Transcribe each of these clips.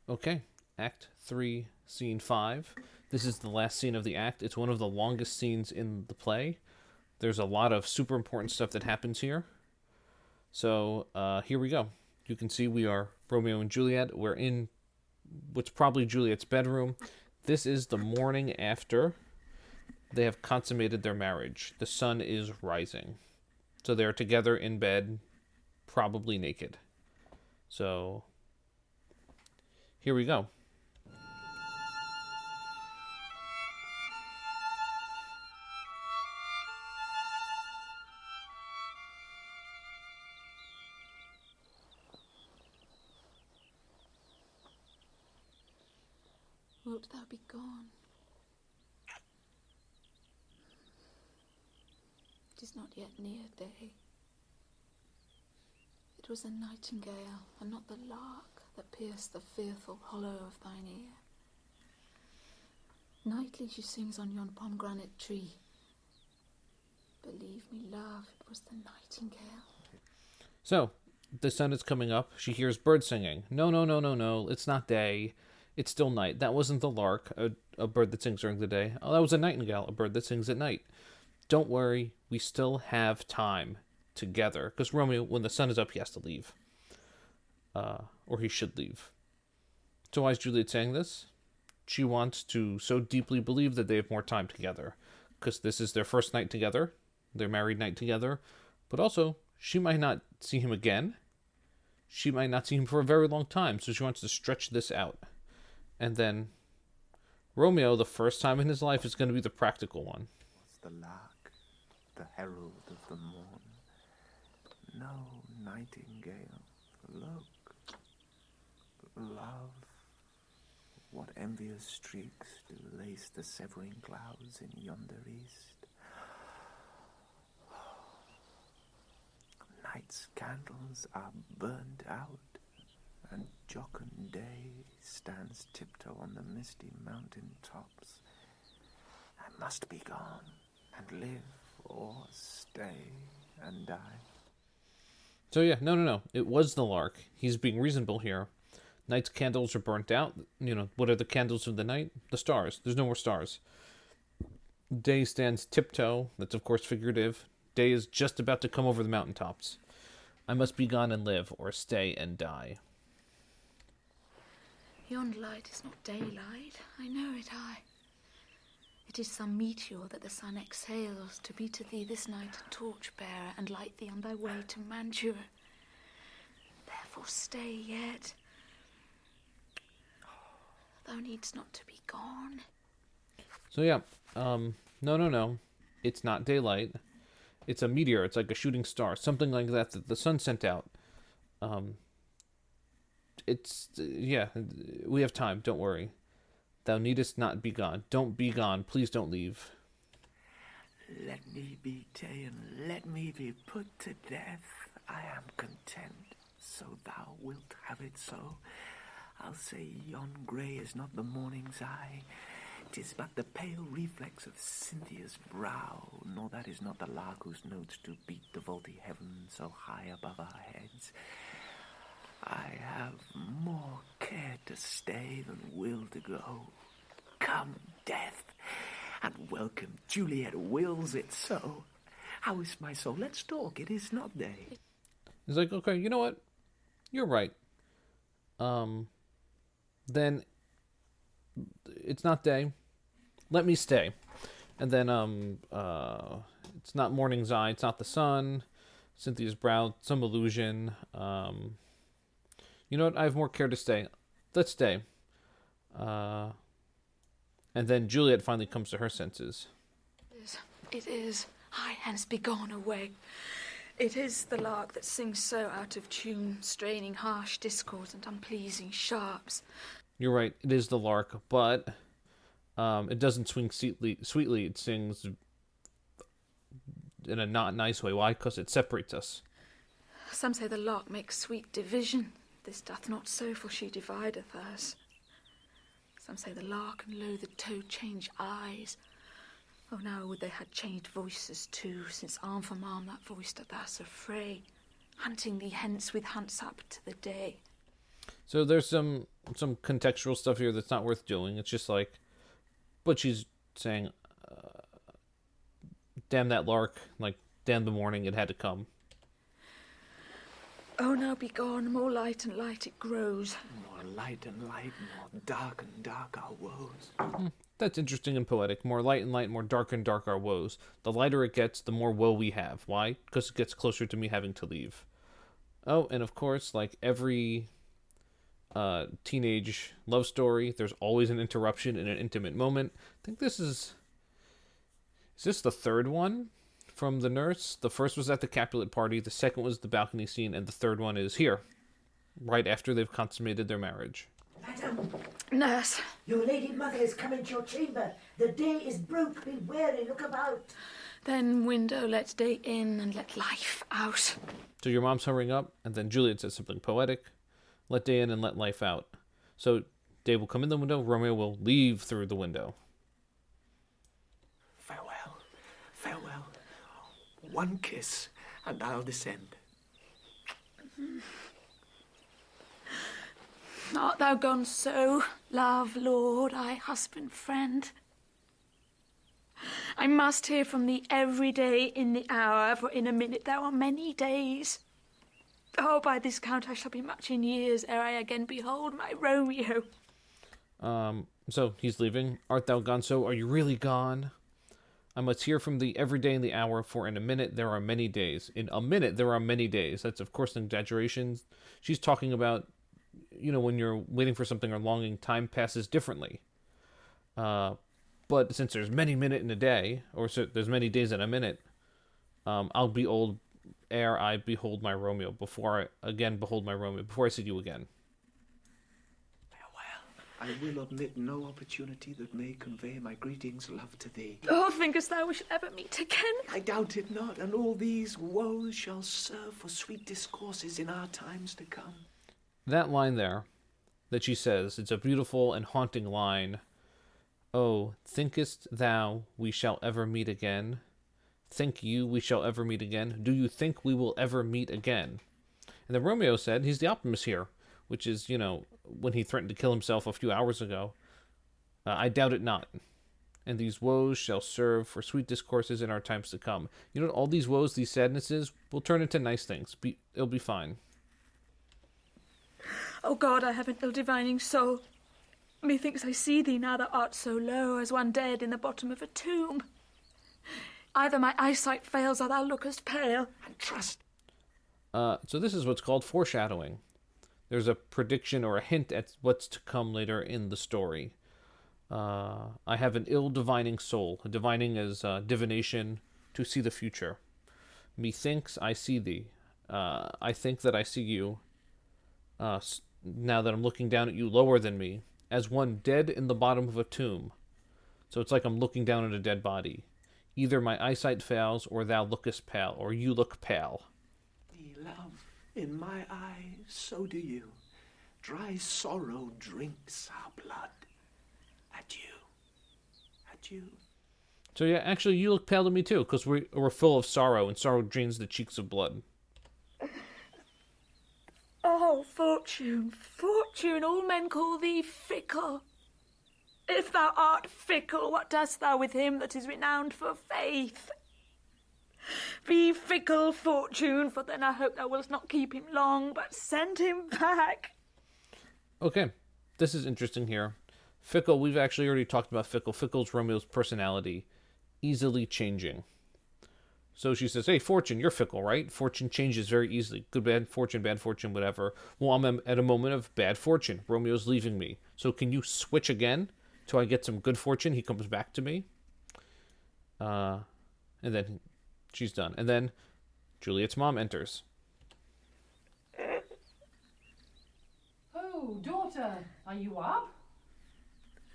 Okay, Act 3, Scene 5. This is the last scene of the act. It's one of the longest scenes in the play. There's a lot of super important stuff that happens here. So here we go. You can see we are Romeo and Juliet. We're in what's probably Juliet's bedroom. This is the morning after they have consummated their marriage. The sun is rising. So they're together in bed, probably naked. So here we go. Wilt thou be gone? It is not yet near day. It was a nightingale, and not the lark, that pierced the fearful hollow of thine ear. Nightly she sings on yon pomegranate tree. Believe me, love, it was the nightingale. So the sun is coming up. She hears birds singing. No, no, no, no, no. It's not day. It's still night. That wasn't the lark, a bird that sings during the day. Oh, that was a nightingale, a bird that sings at night. Don't worry, we still have time together. Because Romeo, when the sun is up, he has to leave. Or he should leave. So why is Juliet saying this? She wants to so deeply believe that they have more time together. Because this is their first night together. Their married night together. But also, she might not see him again. She might not see him for a very long time. So she wants to stretch this out. And then Romeo, the first time in his life, is going to be the practical one. Was the lark, the herald of the morn? No nightingale, look, love, what envious streaks do lace the severing clouds in yonder east? Night's candles are burnt out, and jocund day stands tiptoe on the misty mountain tops. I must be gone, and live or stay and die. So yeah, no. It was the lark. He's being reasonable here. Night's candles are burnt out. You know, what are the candles of the night? The stars. There's no more stars. Day stands tiptoe. That's of course figurative. Day is just about to come over the mountaintops. I must be gone and live, or stay and die. Yond light is not daylight, I know it, I. It is some meteor that the sun exhales to be to thee this night a torch-bearer and light thee on thy way to Mantua. Therefore stay yet. Thou needst not to be gone. So yeah, no. It's not daylight. It's a meteor. It's like a shooting star, something like that the sun sent out. Yeah, we have time. Don't worry. Thou needest not be gone. Don't be gone. Please don't leave. Let me be ta'en, let me be put to death. I am content, so thou wilt have it so. I'll say yon grey is not the morning's eye. 'Tis but the pale reflex of Cynthia's brow, nor that is not the lark whose notes do beat the vaulty heaven so high above our heads. I have more care to stay than will to go. Come, death, and welcome Juliet wills it so. How is my soul? Let's talk. It is not day. He's like, okay, you know what? You're right. Then it's not day. Let me stay. And then it's not morning's eye. It's not the sun. Cynthia's brow. Some illusion. You know what? I have more care to stay. Let's stay. And then Juliet finally comes to her senses. It is. I hence be gone away. It is the lark that sings so out of tune, straining harsh discords and unpleasing sharps. You're right. It is the lark, but it doesn't swing sweetly. It sings in a not nice way. Why? Because it separates us. Some say the lark makes sweet division. This doth not so, for she divideth us. Some say the lark and lo the toad change eyes. Oh, now would they had changed voices too, since arm from arm that voice doth thus affray, hunting thee hence with hunts up to the day. So there's some contextual stuff here that's not worth doing. It's just like, but she's saying, damn that lark, like, damn the morning, it had to come. Oh, now be gone, more light and light it grows. More light and light, more dark and dark our woes. That's interesting and poetic. More light and light, more dark and dark our woes. The lighter it gets, the more woe we have. Why? Because it gets closer to me having to leave. Oh, and of course, like every teenage love story, there's always an interruption in an intimate moment. I think this is this the third one from the nurse? The first was at the Capulet party, the second was the balcony scene, and the third one is here, right after they've consummated their marriage. Madam, Nurse. your lady mother is come into your chamber. The day is broke. Be wary. Look about. Then window let day in and let life out. So your mom's hurrying up, and then Juliet says something poetic. Let day in and let life out. So day will come in the window, Romeo will leave through the window. Farewell, farewell. One kiss, and I'll descend. Art thou gone so, love, lord, I, husband, friend? I must hear from thee every day in the hour, for in a minute thou are many days. Oh, by this count I shall be much in years ere I again behold my Romeo. So he's leaving. Art thou gone so? Are you really gone? I must hear from thee every day in the hour, for in a minute there are many days. In a minute there are many days. That's, of course, an exaggeration. She's talking about, when you're waiting for something or longing, time passes differently. But since there's many minutes in a day, or so there's many days in a minute, I'll be old ere I behold my Romeo, before I again behold my Romeo, before I see you again. Farewell. I will omit no opportunity that may convey my greetings, love, to thee. Oh, thinkest thou we shall ever meet again? I doubt it not, and all these woes shall serve for sweet discourses in our times to come. That line there, that she says, it's a beautiful and haunting line. Oh, thinkest thou we shall ever meet again? Think you we shall ever meet again? Do you think we will ever meet again? And then Romeo said, he's the optimist here, which is, when he threatened to kill himself a few hours ago. I doubt it not. And these woes shall serve for sweet discourses in our times to come. All these woes, these sadnesses, will turn into nice things. It'll be fine. Oh God, I have an ill-divining soul. Methinks I see thee now thou art so low as one dead in the bottom of a tomb. Either my eyesight fails or thou lookest pale. And trust. So this is what's called foreshadowing. There's a prediction or a hint at what's to come later in the story. I have an ill-divining soul. Divining is divination, to see the future. Methinks I see thee. I think that I see you. Now that I'm looking down at you lower than me, as one dead in the bottom of a tomb. So it's like I'm looking down at a dead body. Either my eyesight fails, or thou lookest pale, or you look pale. Thee, love, in my eyes, so do you. Dry sorrow drinks our blood. Adieu. Adieu. So yeah, actually, you look pale to me too, because we're full of sorrow, and sorrow drains the cheeks of blood. Oh, Fortune, Fortune, all men call thee fickle. If thou art fickle, what dost thou with him that is renowned for faith? Be fickle, Fortune, for then I hope thou wilt not keep him long, but send him back. Okay, this is interesting here. Fickle, we've actually already talked about fickle. Fickle's Romeo's personality, easily changing. So she says, hey, Fortune, you're fickle, right? Fortune changes very easily. Good, bad fortune, whatever. Well, I'm at a moment of bad fortune. Romeo's leaving me. So can you switch again till I get some good fortune? He comes back to me. And then she's done. And then Juliet's mom enters. Oh, daughter, are you up?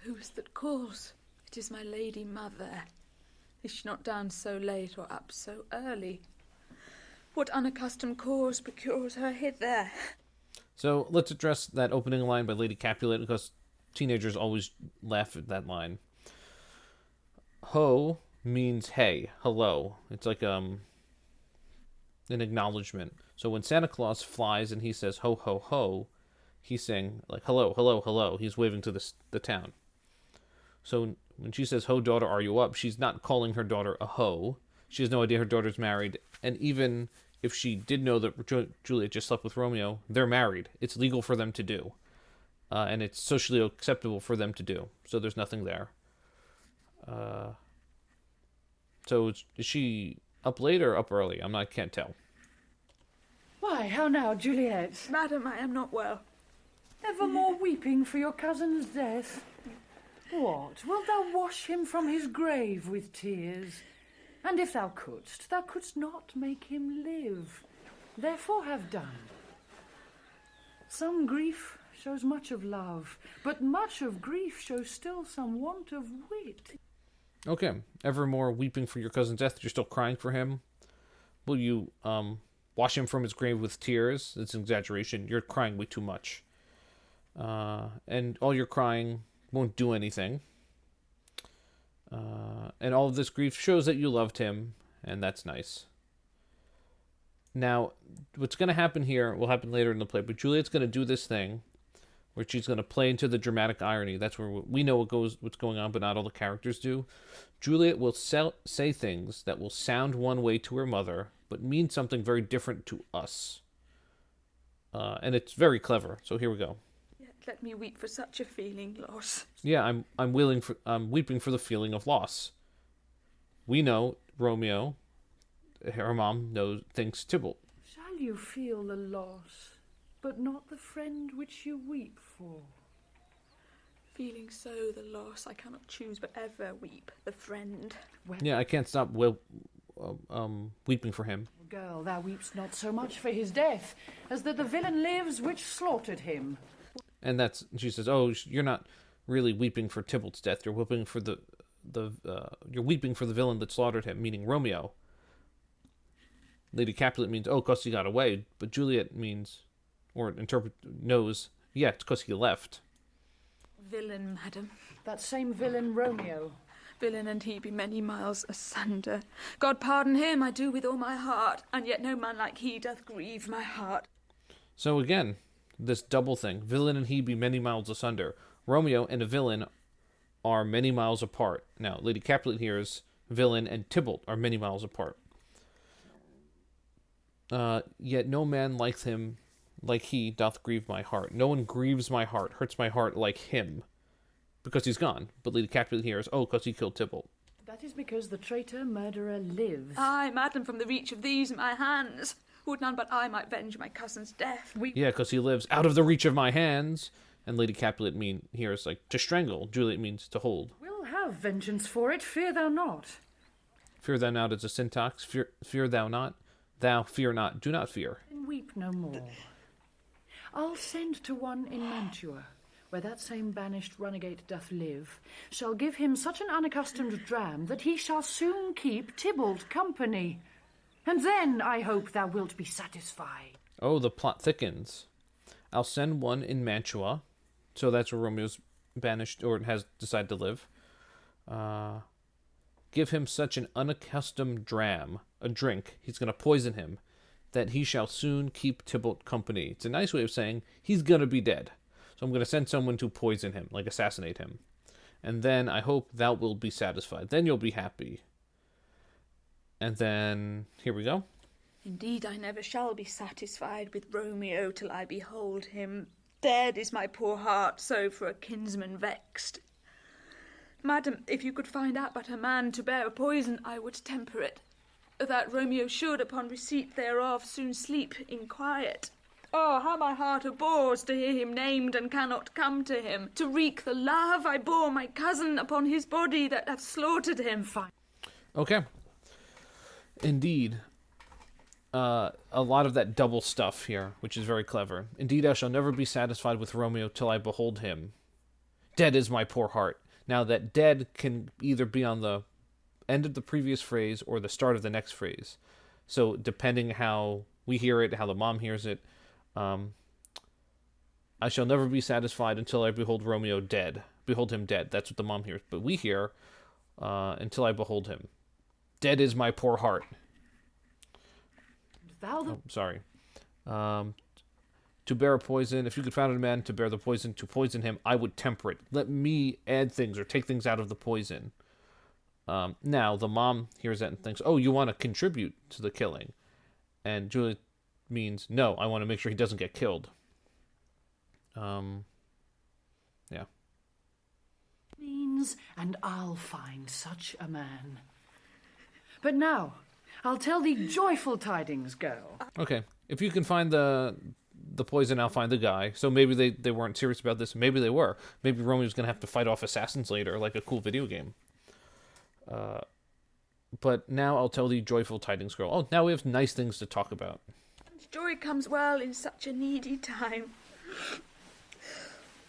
Who's that calls? It is my lady mother. Is she not down so late or up so early? What unaccustomed cause procures her hither? So let's address that opening line by Lady Capulet, because teenagers always laugh at that line. Ho means hey, hello. It's like an acknowledgement. So when Santa Claus flies and he says ho ho ho, he's saying, like, hello, hello, hello. He's waving to the town. So when she says, ho, daughter, are you up? She's not calling her daughter a hoe. She has no idea her daughter's married. And even if she did know that Juliet just slept with Romeo, they're married. It's legal for them to do. And it's socially acceptable for them to do. So there's nothing there. So is she up late or up early? Can't tell. Why, how now, Juliet? Madam, I am not well. Evermore weeping for your cousin's death? What, wilt thou wash him from his grave with tears? And if thou couldst not make him live. Therefore have done. Some grief shows much of love, but much of grief shows still some want of wit. Okay, evermore weeping for your cousin's death. You're still crying for him. Will you wash him from his grave with tears? It's an exaggeration. You're crying way too much. And all your crying won't do anything. And all of this grief shows that you loved him, and that's nice. Now, what's going to happen here will happen later in the play, but Juliet's going to do this thing where she's going to play into the dramatic irony. That's where we know what's going on, but not all the characters do. Juliet will say things that will sound one way to her mother, but mean something very different to us. And it's very clever. So here we go. Yet let me weep for such a feeling loss. Yeah, I'm weeping for the feeling of loss. We know Romeo, her mom thinks Tybalt. Shall you feel the loss, but not the friend which you weep for? Feeling so the loss, I cannot choose but ever weep the friend. Well, Yeah, I can't stop weeping for him. girl, thou weepst not so much for his death, as that the villain lives which slaughtered him. And she says, oh, you're not really weeping for Tybalt's death. You're weeping for you're weeping for the villain that slaughtered him, meaning Romeo. Lady Capulet means, oh, 'cause he got away. But Juliet means, or knows, yeah, it's 'cause he left. Villain, madam. That same villain Romeo. Villain and he be many miles asunder. God pardon him, I do with all my heart, and yet no man like he doth grieve my heart. So again, this double thing. Villain and he be many miles asunder. Romeo and a villain are many miles apart. Now, Lady Capulet hears villain and Tybalt are many miles apart. Yet no man likes him like he doth grieve my heart. No one grieves my heart, hurts my heart like him, because he's gone. But Lady Capulet hears, oh, 'cause he killed Tybalt. That is because the traitor murderer lives. Ay, madam, from the reach of these my hands. Would none but I might venge my cousin's death. Yeah, 'cause he lives out of the reach of my hands. And Lady Capulet hears, like, to strangle. Juliet means to hold. We'll have vengeance for it, fear thou not. Fear thou not is a syntax. Fear thou not. Thou fear not. Do not fear. And weep no more. I'll send to one in Mantua, where that same banished runagate doth live, shall give him such an unaccustomed dram that he shall soon keep Tybalt company. And then I hope thou wilt be satisfied. Oh, the plot thickens. I'll send one in Mantua. So that's where Romeo's banished, or has decided to live. Give him such an unaccustomed dram, a drink, he's going to poison him, that he shall soon keep Tybalt company. It's a nice way of saying he's going to be dead. So I'm going to send someone to poison him, like assassinate him. And then I hope thou wilt be satisfied. Then you'll be happy. And then, here we go. Indeed, I never shall be satisfied with Romeo till I behold him. Dead is my poor heart, so for a kinsman vexed. Madam, if you could find out but a man to bear a poison, I would temper it, that Romeo should, upon receipt thereof, soon sleep in quiet. Oh, how my heart abhors to hear him named and cannot come to him, to wreak the love I bore my cousin upon his body that hath slaughtered him. Fine. Okay. Indeed. A lot of that double stuff here, which is very clever. Indeed, I shall never be satisfied with Romeo till I behold him. Dead is my poor heart. Now, that dead can either be on the end of the previous phrase or the start of the next phrase. So, depending how we hear it, how the mom hears it, I shall never be satisfied until I behold Romeo dead. Behold him dead. That's what the mom hears. But we hear, until I behold him. Dead is my poor heart. Thou the... Sorry. to bear a poison. If you could find a man to bear the poison, to poison him, I would temper it. Let me add things or take things out of the poison. Now, the mom hears that and thinks, oh, you want to contribute to the killing. And Juliet means, no, I want to make sure he doesn't get killed. Yeah. Means, and I'll find such a man. But now, I'll tell thee joyful tidings, girl. Okay. If you can find the poison, I'll find the guy. So maybe they weren't serious about this. Maybe they were. Maybe Romeo's going to have to fight off assassins later, like a cool video game. But now I'll tell thee joyful tidings, girl. Oh, now we have nice things to talk about. Joy comes well in such a needy time.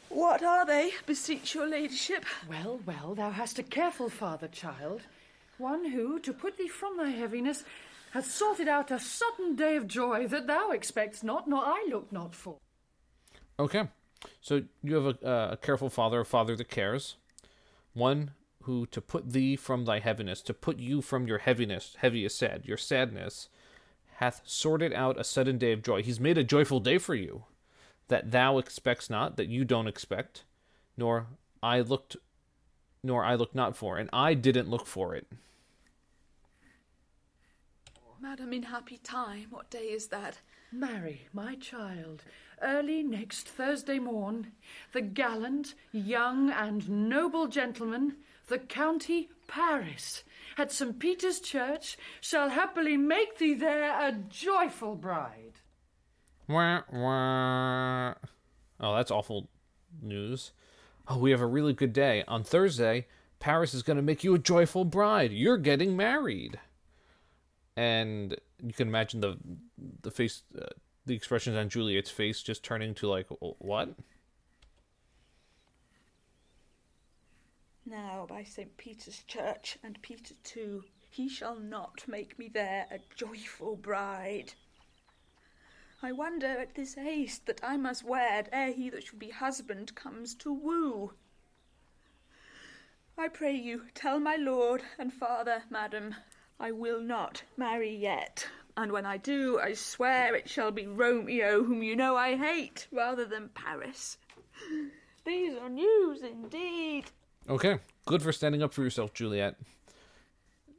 What are they, beseech your ladyship? Well, well, thou hast a careful father, child. One who, to put thee from thy heaviness, hath sorted out a sudden day of joy that thou expects not, nor I look not for. Okay. So you have a careful father, a father that cares. One who, to put thee from thy heaviness, to put you from your heaviness, heavy is sad, your sadness, hath sorted out a sudden day of joy. He's made a joyful day for you, that thou expects not, that you don't expect, nor I look not for, and I didn't look for it. Madam, in happy time, what day is that? Marry, my child, early next Thursday morn, the gallant, young, and noble gentleman, the County Paris, at St. Peter's Church, shall happily make thee there a joyful bride. Wah, wah. Oh, that's awful news. Oh, we have a really good day. On Thursday, Paris is going to make you a joyful bride. You're getting married. And you can imagine the face, the expressions on Juliet's face just turning to like, what? Now, by St. Peter's Church, and Peter too, he shall not make me there a joyful bride. I wonder at this haste that I must wed ere he that shall be husband comes to woo. I pray you, tell my lord and father, madam, I will not marry yet, and when I do, I swear it shall be Romeo, whom you know I hate, rather than Paris. These are news indeed. Okay, good for standing up for yourself, Juliet.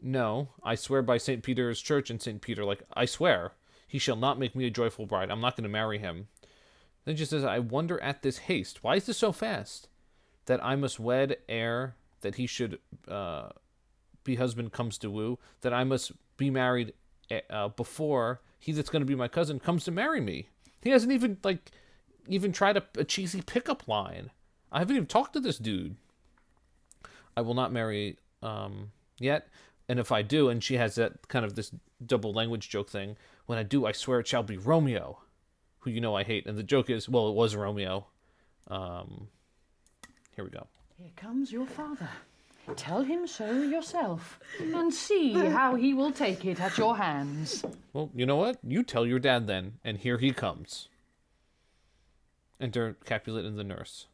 No, I swear by St. Peter's Church and St. Peter, like, I swear, he shall not make me a joyful bride. I'm not going to marry him. Then she says, I wonder at this haste. Why is this so fast? That I must wed ere that he should be husband comes to woo. That I must be married before he that's going to be my cousin comes to marry me. He hasn't even tried a cheesy pickup line. I haven't even talked to this dude. I will not marry yet, and if I do, and she has that kind of this double language joke thing, when I do, I swear it shall be Romeo, who you know I hate. And the joke is, well, it was Romeo. Here we go. Here comes your father. Tell him so yourself, and see how he will take it at your hands. Well, you know what? You tell your dad then, and here he comes. Enter Capulet and the nurse.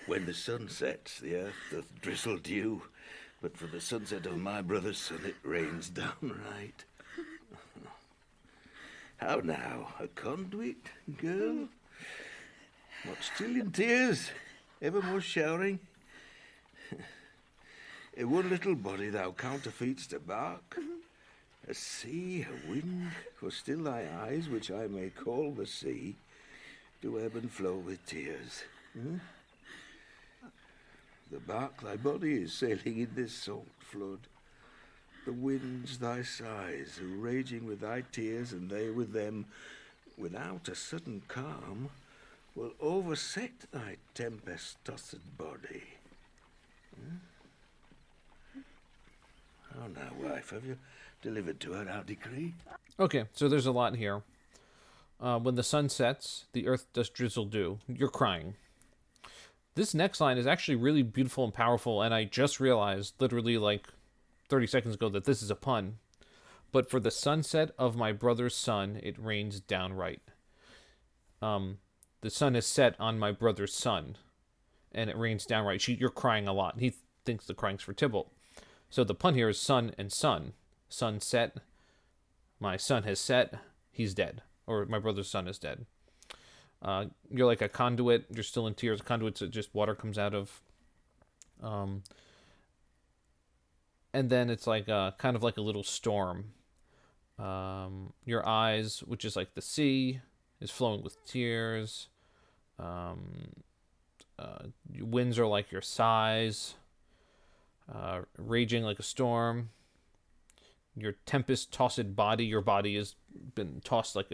When the sun sets, the earth doth drizzle dew, but for the sunset of my brother's son it rains downright. How now, a conduit, girl? What, still in tears? Evermore showering? In one little body thou counterfeit'st a bark, a sea, a wind, for still thy eyes, which I may call the sea, do ebb and flow with tears. The bark thy body is sailing in this salt flood. The winds thy sighs, who raging with thy tears, and they with them, without a sudden calm, will overset thy tempest-tossed body. How now, wife, have you delivered to her our decree? Okay, so there's a lot here. When the sun sets, the earth does drizzle dew. You're crying. This next line is actually really beautiful and powerful, and I just realized, literally like 30 seconds ago, that this is a pun. But for the sunset of my brother's son, it rains downright. The sun is set on my brother's son, and it rains downright. You're crying a lot. He thinks the crying's for Tybalt. So the pun here is sun and sun. sun set. My sun has set. He's dead. Or my brother's son is dead. You're like a conduit. You're still in tears. Conduits that just water comes out of. And then it's like kind of like a little storm. Your eyes, which is like the sea, is flowing with tears. Winds are like your sighs. Raging like a storm. Your tempest-tossed body. Your body has been tossed like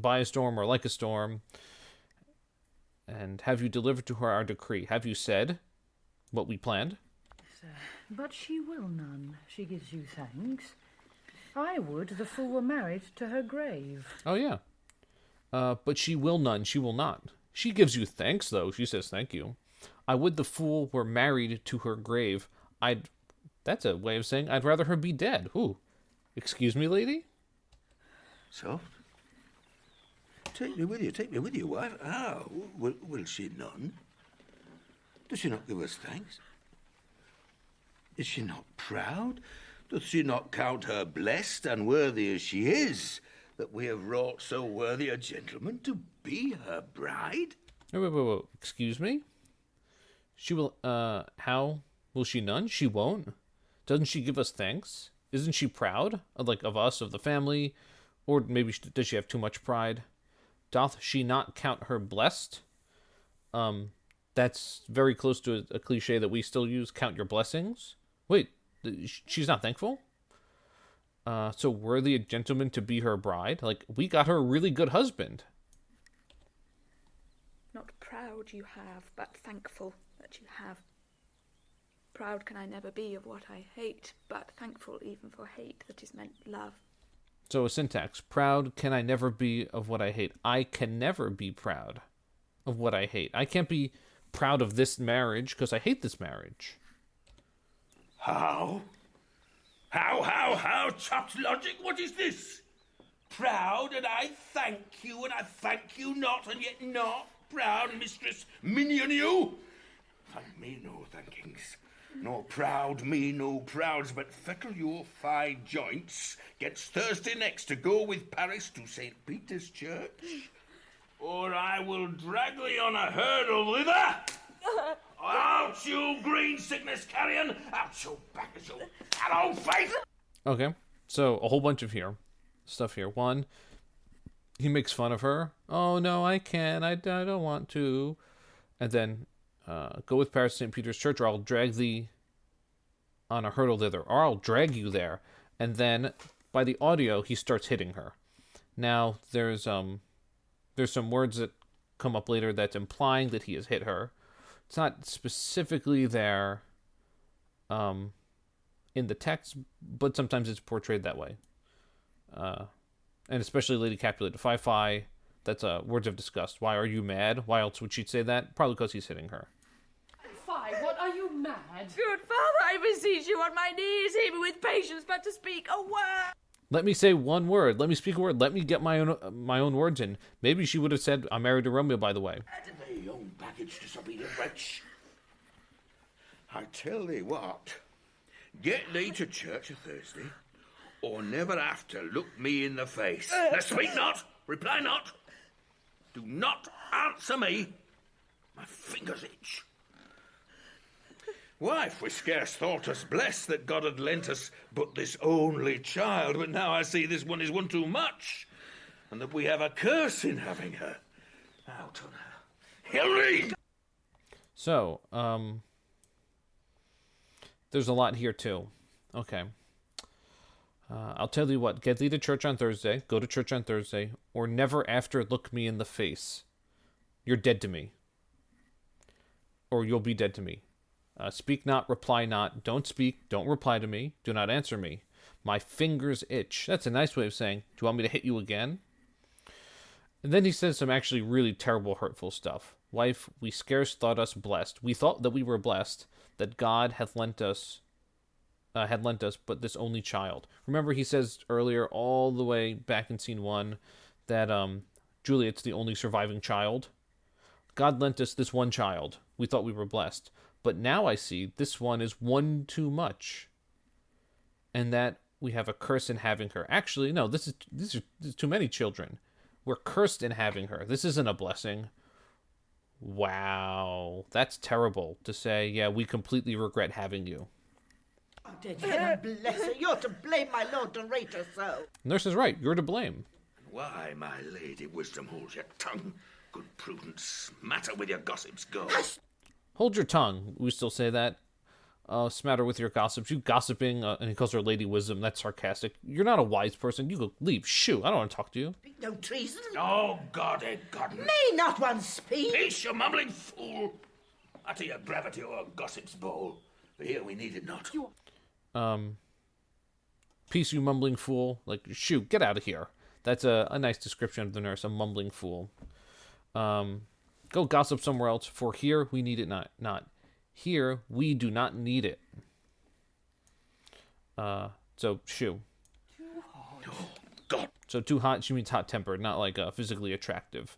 by a storm or like a storm. And have you delivered to her our decree? Have you said what we planned? But she will none. She gives you thanks. I would the fool were married to her grave. Oh, yeah. But she will none. She will not. She gives you thanks, though. She says thank you. I would the fool were married to her grave. That's a way of saying I'd rather her be dead. Ooh. Excuse me, lady? Soft. Take me with you, wife. How? Will she none? Does she not give us thanks? Is she not proud? Doth she not count her blessed and worthy as she is, that we have wrought so worthy a gentleman to be her bride? Wait. Excuse me? She will, how? Will she none? She won't. Doesn't she give us thanks? Isn't she proud? Of us, of the family? Or maybe does she have too much pride? Doth she not count her blessed? That's very close to a cliche that we still use, count your blessings. Wait, she's not thankful? So worthy a gentleman to be her bride? We got her a really good husband. Not proud you have, but thankful that you have. Proud can I never be of what I hate, but thankful even for hate that is meant love. So a syntax. Proud can I never be of what I hate. I can never be proud of what I hate. I can't be proud of this marriage because I hate this marriage. How? How? Chopped logic, what is this? Proud, and I thank you, and I thank you not, and yet not proud, mistress minion you? Thank me no thankings. Nor proud me no prouds, but fettle your thigh joints. Gets Thursday next to go with Paris to St. Peter's Church. Or I will drag thee on a hurdle thither. Out, you green sickness carrion! Out your back as your old face! Okay, so a whole bunch of stuff here. One, he makes fun of her. Oh, no, I can't. I don't want to. And then, go with Paris to St. Peter's Church, or I'll drag thee on a hurdle thither, or I'll drag you there. And then, by the audio, he starts hitting her. Now, there's some words that come up later that's implying that he has hit her. It's not specifically there in the text, but sometimes it's portrayed that way. And especially Lady Capulet. Fi, that's words of disgust. Why are you mad? Why else would she say that? Probably because he's hitting her. Fi, what are you mad? Good father, I beseech you on my knees, hear me with patience, but to speak a word. Let me say one word. Let me speak a word. Let me get my own words in. Maybe she would have said, I'm married to Romeo, by the way. Thy own baggage, disobedient wretch. I tell thee what, get thee to church a Thursday, or never after look me in the face. Now speak not, reply not. Do not answer me. My fingers itch. Wife, we scarce thought us blessed that God had lent us but this only child, but now I see this one is one too much, and that we have a curse in having her. Out on her. Hilary! So, there's a lot here too. Okay. I'll tell you what, get thee to church on Thursday, go to church on Thursday, or never after look me in the face. You're dead to me. Or you'll be dead to me. Speak not, reply not. Don't speak, don't reply to me. Do not answer me. My fingers itch. That's a nice way of saying, do you want me to hit you again? And then he says some actually really terrible, hurtful stuff. Wife, we scarce thought us blessed. We thought that we were blessed, that God hath lent us but this only child. Remember, he says earlier, all the way back in scene 1, that Juliet's the only surviving child. God lent us this one child. We thought we were blessed. But now I see this one is one too much. and that we have a curse in having her. Actually, no, this is too many children. We're cursed in having her. This isn't a blessing. Wow, that's terrible to say. Yeah, we completely regret having you. Oh, did heaven bless her. You're to blame, my lord, to rate her so. Nurse is right. You're to blame. Why, my lady, wisdom holds your tongue. Good prudence, matter with your gossips, go. Hold your tongue. We still say that. Smatter with your gossips. You gossiping, and he calls her Lady Wisdom. That's sarcastic. You're not a wise person. You go leave. Shoo, I don't want to talk to you. No treason. Oh, God, God. May not one speak? Peace, you mumbling fool. Utter your brevity or gossip's bowl. For here we need it not. Peace, you mumbling fool. Like, shoo, get out of here. That's a nice description of the nurse, a mumbling fool. Go gossip somewhere else, for here we need it not. Here we do not need it. So, shoo. Oh, God. So too hot, she means hot-tempered, not like physically attractive.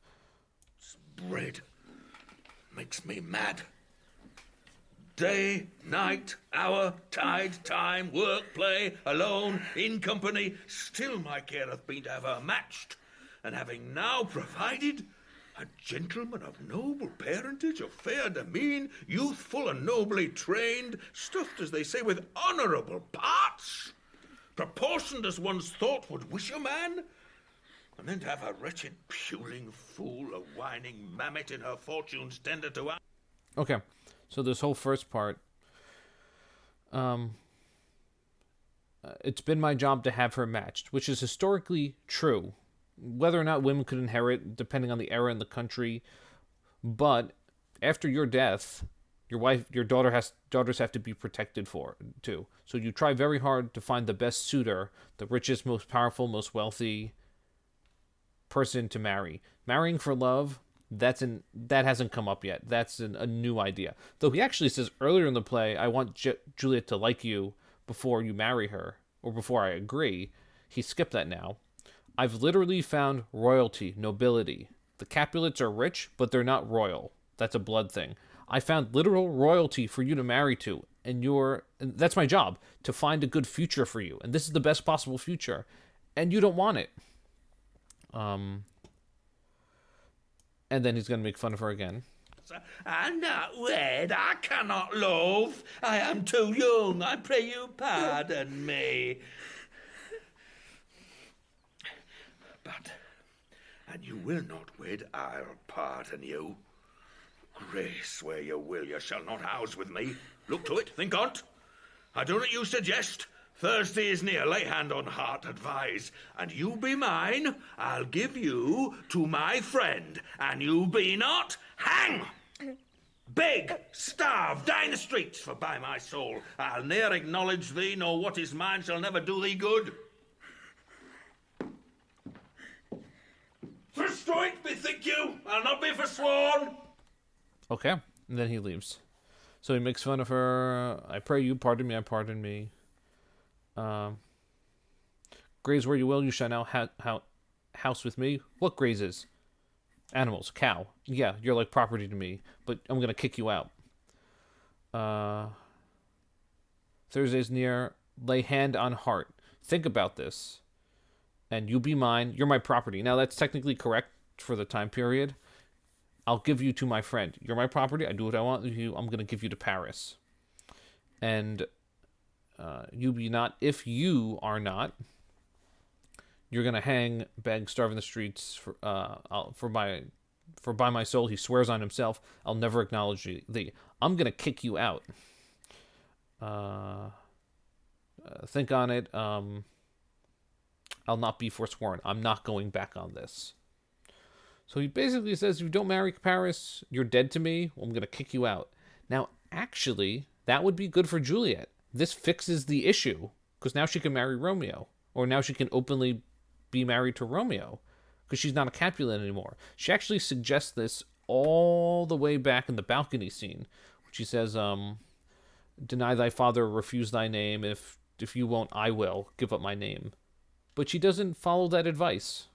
This bread makes me mad. Day, night, hour, tide, time, work, play, alone, in company, still my care hath been to have her matched, and having now provided a gentleman of noble parentage, of fair demean, youthful and nobly trained, stuffed, as they say, with honourable parts, proportioned as one's thought would wish a man, and then to have a wretched puling fool, a whining mammet in her fortunes tender to us. Okay, so this whole first part, it's been my job to have her matched, which is historically true. Whether or not women could inherit, depending on the era and the country, but after your death, your daughters have to be protected too. So you try very hard to find the best suitor, the richest, most powerful, most wealthy person to marry. Marrying for love, that hasn't come up yet. That's a new idea. Though he actually says earlier in the play, I want Juliet to like you before you marry her, or before I agree. He skipped that now. I've literally found royalty, nobility. The Capulets are rich, but they're not royal. That's a blood thing. I found literal royalty for you to marry to, and that's my job, to find a good future for you. And this is the best possible future. And you don't want it. And then he's going to make fun of her again. I'm not wed, I cannot love. I am too young, I pray you pardon me. But, and you will not wed, I'll pardon you. Grace where you will, you shall not house with me. Look to it, think on't. I do not you suggest. Thursday is near, lay hand on heart, advise. And you be mine, I'll give you to my friend. And you be not, hang! Beg, starve, die in the streets, for by my soul, I'll ne'er acknowledge thee, nor what is mine shall never do thee good. Forsweet, bethink you, I'll not be forsworn. Okay, and then he leaves. So he makes fun of her. I pray you, pardon me, I pardon me. Graze where you will, you shall now house with me. What grazes? Animals, cow. Yeah, you're like property to me, but I'm gonna kick you out. Thursday's near. Lay hand on heart. Think about this. And you be mine. You're my property. Now that's technically correct for the time period. I'll give you to my friend. You're my property. I do what I want with you. I'm gonna give you to Paris. And you be not. If you are not, you're gonna hang, beg, starve in the streets. For by my soul, he swears on himself, I'll never acknowledge thee. I'm gonna kick you out. Think on it. I'll not be forsworn. I'm not going back on this. So he basically says, if you don't marry Paris, you're dead to me. I'm gonna kick you out. Now, actually, that would be good for Juliet. This fixes the issue, because now she can marry Romeo. Or now she can openly be married to Romeo, because she's not a Capulet anymore. She actually suggests this all the way back in the balcony scene, which she says, deny thy father, refuse thy name. If you won't, I will give up my name. But she doesn't follow that advice.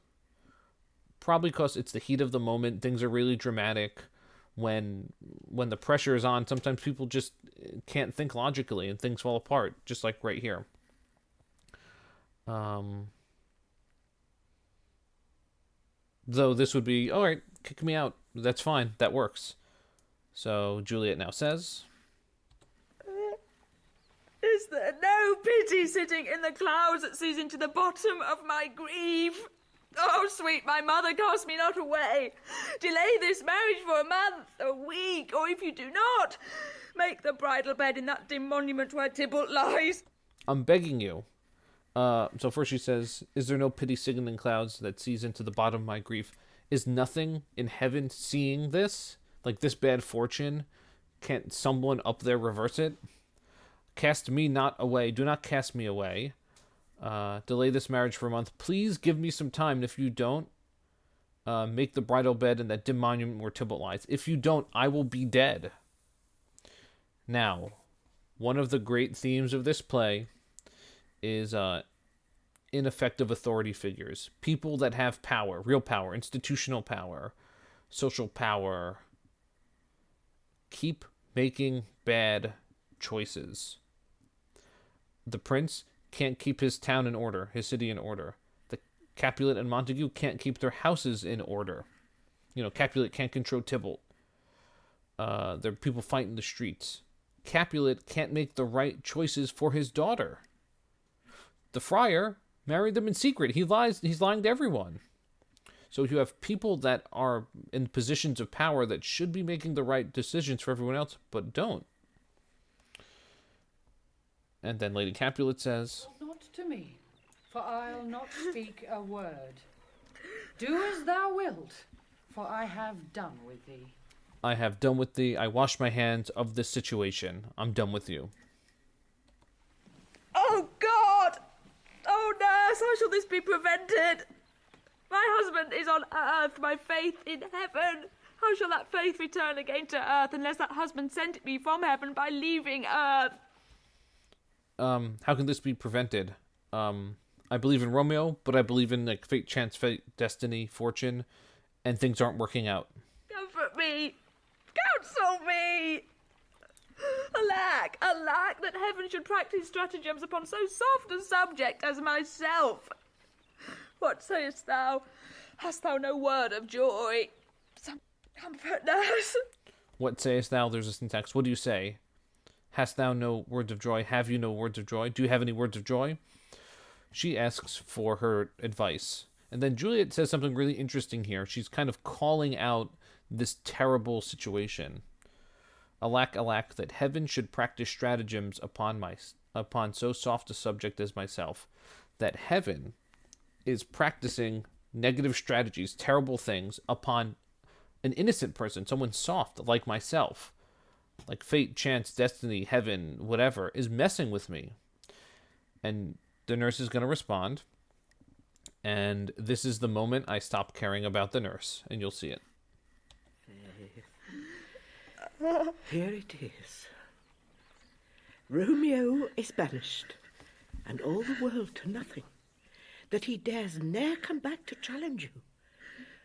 Probably because it's the heat of the moment. Things are really dramatic. When the pressure is on, sometimes people just can't think logically and things fall apart, just like right here. Though this would be, all right, kick me out. That's fine. That works. So Juliet now says, Is there no pity sitting in the clouds that sees into the bottom of my grief? Oh, sweet my mother, cast me not away. Delay this marriage for a month, a week, or if you do not, make the bridal bed in that dim monument where Tybalt lies. I'm begging you. So first she says, is there no pity sitting in clouds that sees into the bottom of my grief? Is nothing in heaven seeing this? Like this bad fortune? Can't someone up there reverse it? Cast me not away. Do not cast me away. Delay this marriage for a month. Please give me some time. And if you don't, make the bridal bed in that dim monument where Tybalt lies. If you don't, I will be dead. Now, one of the great themes of this play is ineffective authority figures. People that have power, real power, institutional power, social power, keep making bad choices. The prince can't keep his town in order, his city in order. The Capulet and Montague can't keep their houses in order. You know, Capulet can't control Tybalt. There are people fighting the streets. Capulet can't make the right choices for his daughter. The friar married them in secret. He's lying to everyone. So you have people that are in positions of power that should be making the right decisions for everyone else, but don't. And then Lady Capulet says, Not to me, for I'll not speak a word. Do as thou wilt, for I have done with thee. I have done with thee. I wash my hands of this situation. I'm done with you. Oh, God! Oh, nurse, how shall this be prevented? My husband is on earth, my faith in heaven. How shall that faith return again to earth unless that husband sent me from heaven by leaving earth? How can this be prevented? I believe in Romeo, but I believe in like fate, chance, fate, destiny, fortune, and things aren't working out. Comfort me. Counsel me. Alack, alack, that heaven should practice stratagems upon so soft a subject as myself. What sayest thou? Hast thou no word of joy? Some comfort, nurse. What sayest thou? There's a syntax. What do you say? Hast thou no words of joy? Have you no words of joy? Do you have any words of joy? She asks for her advice. And then Juliet says something really interesting here. She's kind of calling out this terrible situation. Alack, alack, that heaven should practice stratagems upon so soft a subject as myself. That heaven is practicing negative strategies, terrible things, upon an innocent person, someone soft like myself. Like fate, chance, destiny, heaven, whatever, is messing with me. And the nurse is going to respond. And this is the moment I stop caring about the nurse. And you'll see it. Here it is. Romeo is banished, and all the world to nothing, that he dares ne'er come back to challenge you.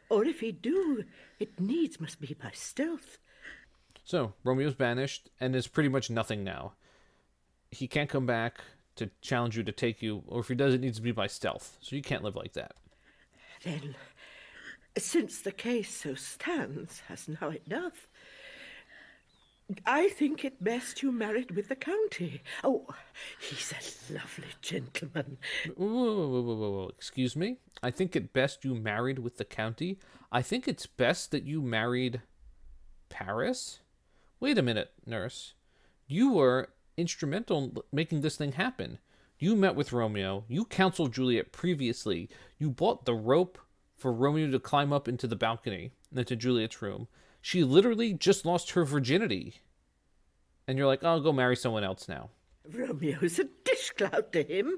Or if he do, it needs must be by stealth. So, Romeo's banished, and is pretty much nothing now. He can't come back to challenge you, to take you, or if he does, it needs to be by stealth. So you can't live like that. Then, since the case so stands, as now it doth, I think it best you married with the county. Oh, he's a lovely gentleman. Whoa. Excuse me? I think it best you married with the county? I think it's best that you married Paris? Wait a minute, nurse. You were instrumental in making this thing happen. You met with Romeo. You counseled Juliet previously. You bought the rope for Romeo to climb up into the balcony, into Juliet's room. She literally just lost her virginity. And you're like, oh, I'll go marry someone else now. Romeo's a dish-clout to him.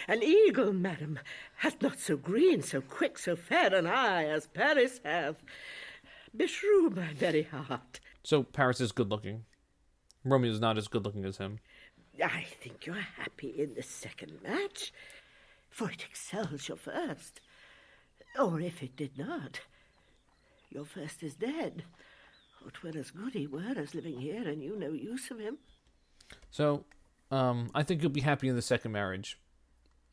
An eagle, madam, hath not so green, so quick, so fair an eye as Paris hath. Beshrew my very heart. So Paris is good looking. Romeo's not as good looking as him. I think you're happy in the second match, for it excels your first. Or if it did not, your first is dead. Oh, 'twere as good he were as living here, and you no use of him. So, I think you'll be happy in the second marriage.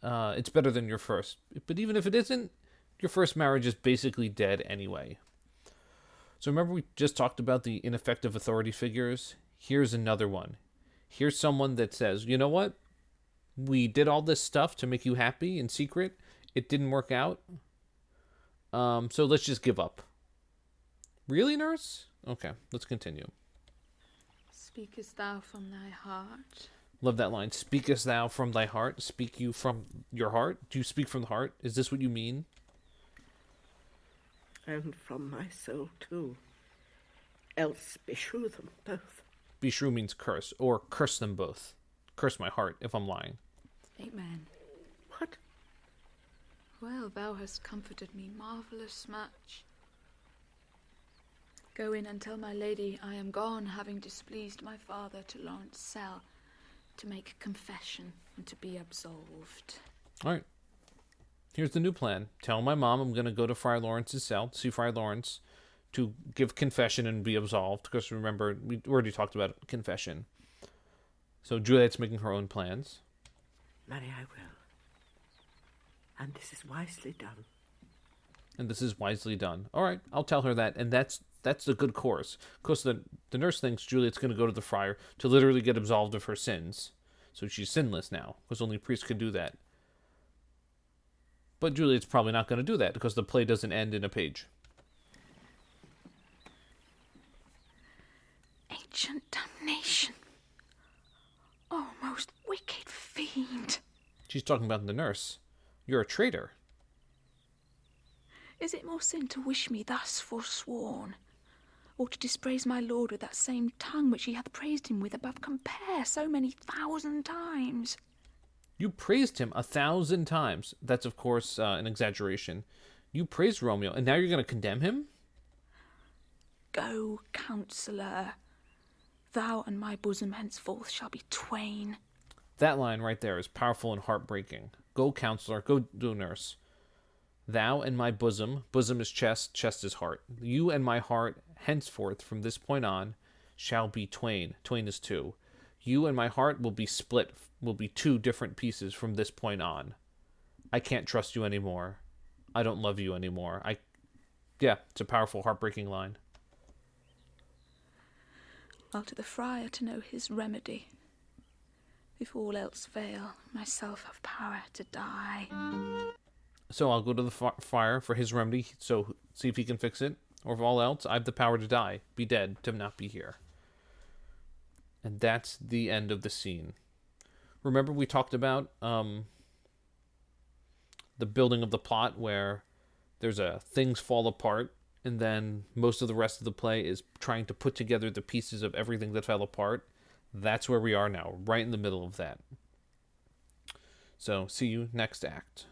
it's better than your first. But even if it isn't, your first marriage is basically dead anyway. So remember we just talked about the ineffective authority figures? Here's another one. Here's someone that says, you know what? We did all this stuff to make you happy in secret. It didn't work out. So let's just give up. Really, nurse? Okay, let's continue. Speakest thou from thy heart? Love that line. Speakest thou from thy heart? Speak you from your heart? Do you speak from the heart? Is this what you mean? And from my soul, too. Else beshrew them both. Beshrew means curse, or curse them both. Curse my heart if I'm lying. Amen. What? Well, thou hast comforted me marvellous much. Go in and tell my lady I am gone, having displeased my father to Lawrence cell, to make confession and to be absolved. All right. Here's the new plan. Tell my mom I'm going to go to Friar Lawrence's cell, see Friar Lawrence, to give confession and be absolved. Because remember, we already talked about confession. So Juliet's making her own plans. Marry, I will. And this is wisely done. And this is wisely done. All right, I'll tell her that. And that's the good course. Because the nurse thinks Juliet's going to go to the friar to literally get absolved of her sins. So she's sinless now, because only priests can do that. But Juliet's probably not going to do that, because the play doesn't end in a page. Ancient damnation. Oh, most wicked fiend. She's talking about the nurse. You're a traitor. Is it more sin to wish me thus forsworn, or to dispraise my lord with that same tongue which he hath praised him with above compare so many 1,000 times? You praised him 1,000 times. That's, of course, an exaggeration. You praised Romeo, and now you're going to condemn him? Go, counsellor. Thou and my bosom henceforth shall be twain. That line right there is powerful and heartbreaking. Go, counselor. Go, nurse. Thou and my bosom. Bosom is chest. Chest is heart. You and my heart, henceforth, from this point on, shall be twain. Twain is two. You and my heart will be split. Will be two different pieces from this point on. I can't trust you anymore. I don't love you anymore. Yeah, it's a powerful, heartbreaking line. I'll to the friar to know his remedy. If all else fail, myself have power to die. So I'll go to the friar for his remedy, so see if he can fix it. Or if all else, I have the power to die, be dead, to not be here. And that's the end of the scene. Remember we talked about the building of the plot where there's things fall apart, and then most of the rest of the play is trying to put together the pieces of everything that fell apart. That's where we are now, right in the middle of that. So see you next act.